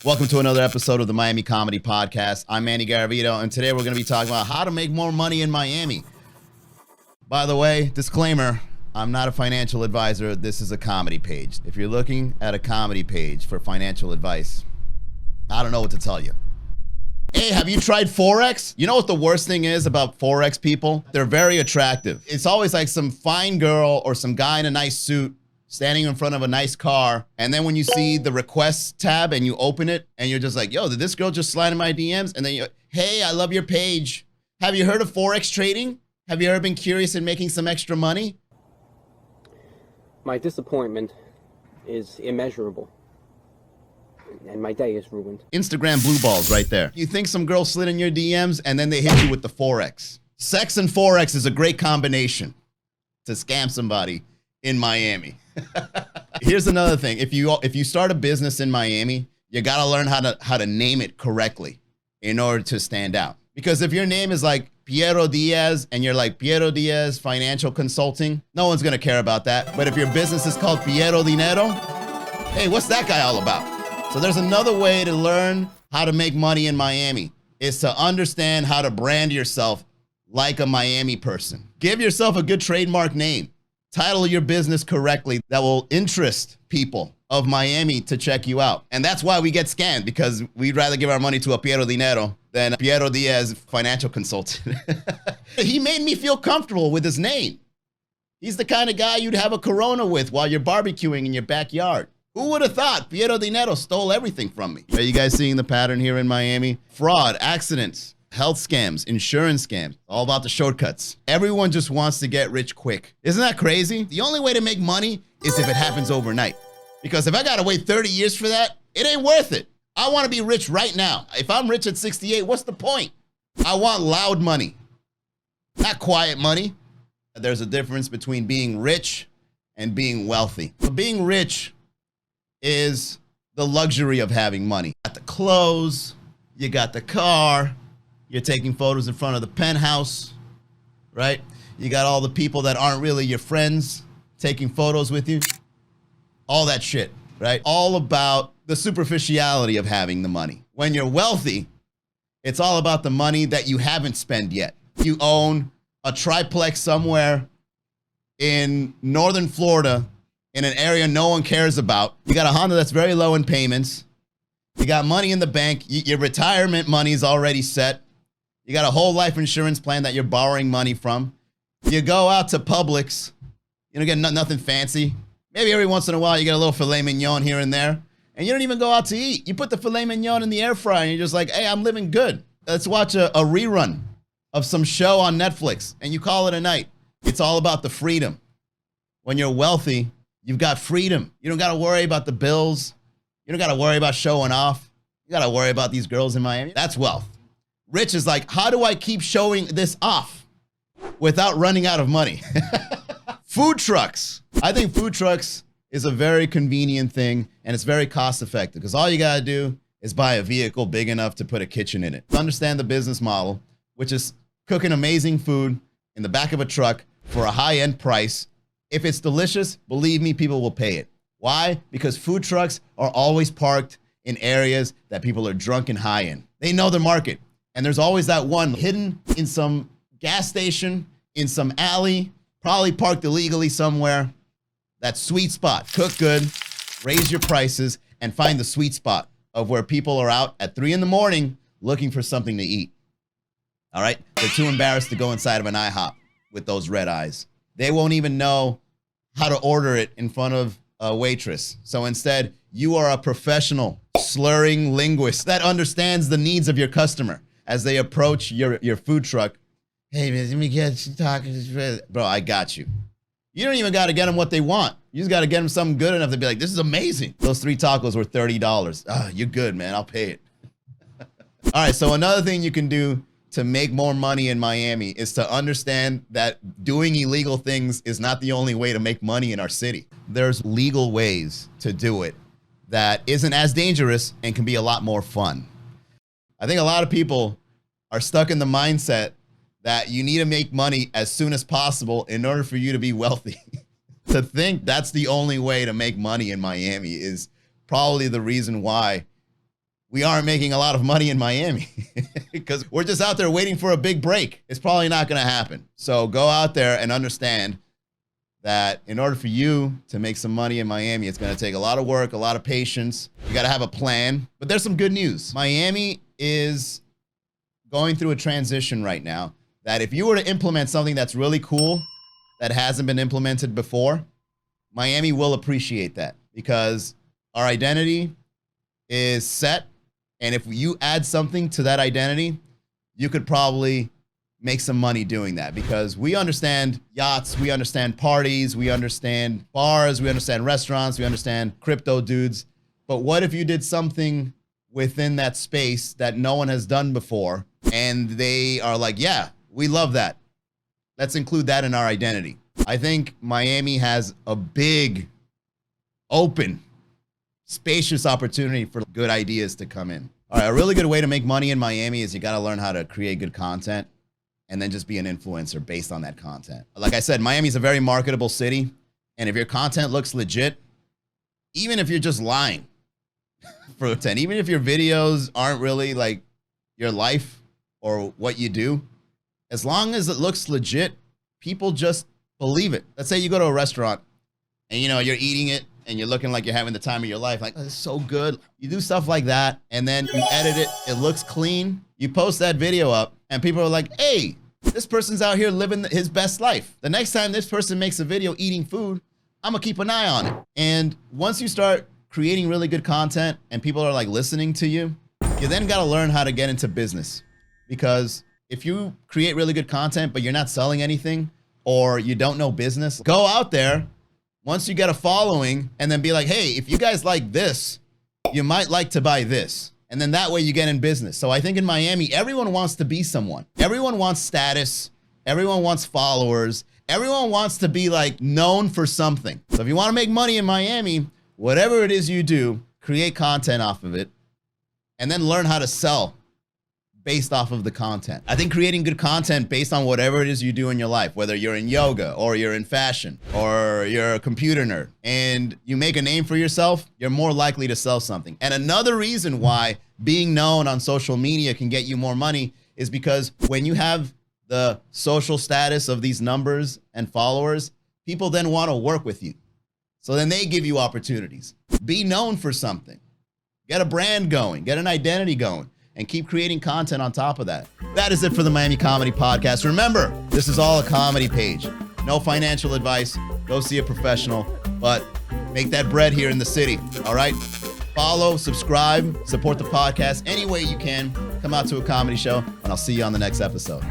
Welcome to another episode of the Miami Comedy Podcast. I'm Manny Garavito, and today we're going to be talking about how to make more money in Miami. By the way, disclaimer, I'm not a financial advisor. This is a comedy page. If you're looking at a comedy page for financial advice, I don't know what to tell you. Hey, have you tried Forex? You know what the worst thing is about Forex people? They're very attractive. It's always like some fine girl or some guy in a nice suit standing in front of a nice car, and then when you see the requests tab and you open it and you're just like, yo, did this girl just slide in my DMs? And then you're, hey, I love your page. Have you heard of Forex trading? Have you ever been curious in making some extra money? My disappointment is immeasurable, and my day is ruined. Instagram blue balls right there. You think some girl slid in your DMs and then they hit you with the Forex. Sex and Forex is a great combination to scam somebody in Miami. Here's another thing. If you start a business in Miami, you got to learn how to name it correctly in order to stand out. Because if your name is like Piero Diaz and you're like Piero Diaz Financial Consulting, no one's going to care about that. But if your business is called Piero Dinero, hey, what's that guy all about? So there's another way to learn how to make money in Miami is to understand how to brand yourself like a Miami person. Give yourself a good trademark name. Title your business correctly that will interest people of Miami to check you out. And that's why we get scammed, because we'd rather give our money to a Piero Dinero than a Piero Diaz Financial Consultant. He made me feel comfortable with his name. He's the kind of guy you'd have a Corona with while you're barbecuing in your backyard. Who would have thought Piero Dinero stole everything from me? Are you guys seeing the pattern here in Miami? Fraud, accidents, health scams, insurance scams, all about the shortcuts. Everyone just wants to get rich quick. Isn't that crazy? The only way to make money is if it happens overnight. Because if I gotta wait 30 years for that, it ain't worth it. I wanna be rich right now. If I'm rich at 68, what's the point? I want loud money, not quiet money. There's a difference between being rich and being wealthy. So being rich is the luxury of having money. You got the clothes, you got the car, you're taking photos in front of the penthouse, right? You got all the people that aren't really your friends taking photos with you. All that shit, right? All about the superficiality of having the money. When you're wealthy, it's all about the money that you haven't spent yet. You own a triplex somewhere in northern Florida in an area no one cares about. You got a Honda that's very low in payments. You got money in the bank. Your retirement money is already set. You got a whole life insurance plan that you're borrowing money from. You go out to Publix, you don't get nothing fancy. Maybe every once in a while you get a little filet mignon here and there. And you don't even go out to eat. You put the filet mignon in the air fryer and you're just like, hey, I'm living good. Let's watch a rerun of some show on Netflix and you call it a night. It's all about the freedom. When you're wealthy, you've got freedom. You don't got to worry about the bills. You don't got to worry about showing off. You got to worry about these girls in Miami. That's wealth. Rich is like, how do I keep showing this off without running out of money? Food trucks. I think food trucks is a very convenient thing and it's very cost effective because all you got to do is buy a vehicle big enough to put a kitchen in it. Understand the business model, which is cooking amazing food in the back of a truck for a high-end price. If it's delicious, believe me, people will pay it. Why? Because food trucks are always parked in areas that people are drunk and high in. They know the market. And there's always that one hidden in some gas station, in some alley, probably parked illegally somewhere. That sweet spot. Cook good, raise your prices, and find the sweet spot of where people are out at 3 a.m. looking for something to eat. All right? They're too embarrassed to go inside of an IHOP with those red eyes. They won't even know how to order it in front of a waitress. So instead, you are a professional slurring linguist that understands the needs of your customer. As they approach your food truck, hey, man, let me get you tacos. Bro, I got you. You don't even got to get them what they want. You just got to get them something good enough to be like, this is amazing. Those 3 tacos were $30. Ah, you're good, man. I'll pay it. All right, so another thing you can do to make more money in Miami is to understand that doing illegal things is not the only way to make money in our city. There's legal ways to do it that isn't as dangerous and can be a lot more fun. I think a lot of people are stuck in the mindset that you need to make money as soon as possible in order for you to be wealthy. To think that's the only way to make money in Miami is probably the reason why we aren't making a lot of money in Miami because we're just out there waiting for a big break. It's probably not going to happen. So go out there and understand that in order for you to make some money in Miami, it's going to take a lot of work, a lot of patience. You got to have a plan. But there's some good news. Miami is going through a transition right now that if you were to implement something that's really cool that hasn't been implemented before, Miami will appreciate that because our identity is set. And if you add something to that identity, you could probably make some money doing that because we understand yachts, we understand parties, we understand bars, we understand restaurants, we understand crypto dudes. But what if you did something within that space that no one has done before and they are like, yeah, we love that. Let's include that in our identity. I think Miami has a big, open, spacious opportunity for good ideas to come in. All right, a really good way to make money in Miami is you got to learn how to create good content and then just be an influencer based on that content. Like I said, Miami's a very marketable city. And if your content looks legit, even if you're just lying for 10, even if your videos aren't really like your life or what you do, as long as it looks legit, people just believe it. Let's say you go to a restaurant and you're eating it and you're looking like you're having the time of your life. Like, oh, this is so good. You do stuff like that and then you edit it. It looks clean. You post that video up and people are like, hey, this person's out here living his best life. The next time this person makes a video eating food, I'm gonna keep an eye on it. And once you start creating really good content and people are like listening to you, you then gotta learn how to get into business. Because if you create really good content, but you're not selling anything or you don't know business, go out there once you get a following and then be like, hey, if you guys like this, you might like to buy this. And then that way you get in business. So I think in Miami, everyone wants to be someone. Everyone wants status. Everyone wants followers. Everyone wants to be like known for something. So if you want to make money in Miami, whatever it is you do, create content off of it and then learn how to sell based off of the content. I think creating good content based on whatever it is you do in your life, whether you're in yoga or you're in fashion or you're a computer nerd and you make a name for yourself, you're more likely to sell something. And another reason why being known on social media can get you more money is because when you have the social status of these numbers and followers, people then want to work with you. So then they give you opportunities. Be known for something. Get a brand going, get an identity going, and keep creating content on top of that. That is it for the Miami Comedy Podcast. Remember, this is all a comedy page. No financial advice. Go see a professional, but make that bread here in the city, all right? Follow, subscribe, support the podcast any way you can. Come out to a comedy show, and I'll see you on the next episode.